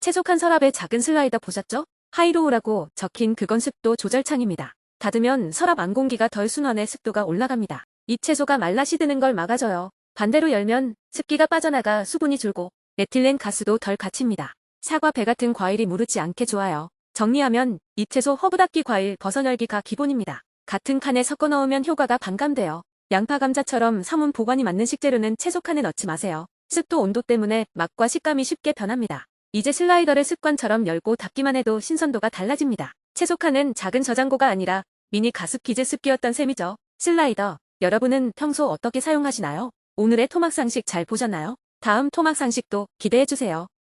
채속한 서랍의 작은 슬라이더 보셨죠? 하이로우라고 적힌 그건 습도 조절창입니다. 닫으면 서랍 안 공기가 덜 순환해 습도가 올라갑니다. 이 채소가 말라 시드는 걸 막아줘요. 반대로 열면 습기가 빠져나가 수분이 줄고 에틸렌 가스도 덜 갇힙니다. 사과, 배 같은 과일이 무르지 않게 좋아요. 정리하면 이 채소 허브 닦기 과일 버섯 열기가 기본입니다. 같은 칸에 섞어 넣으면 효과가 반감돼요. 양파, 감자처럼 상온 보관이 맞는 식재료는 채소 칸에 넣지 마세요. 습도, 온도 때문에 맛과 식감이 쉽게 변합니다. 이제 슬라이더를 습관처럼 열고 닫기만 해도 신선도가 달라집니다. 채소 칸은 작은 저장고가 아니라 미니 가습기제 습기였던 셈이죠. 슬라이더, 여러분은 평소 어떻게 사용하시나요? 오늘의 토막 상식 잘 보셨나요? 다음 토막 상식도 기대해주세요.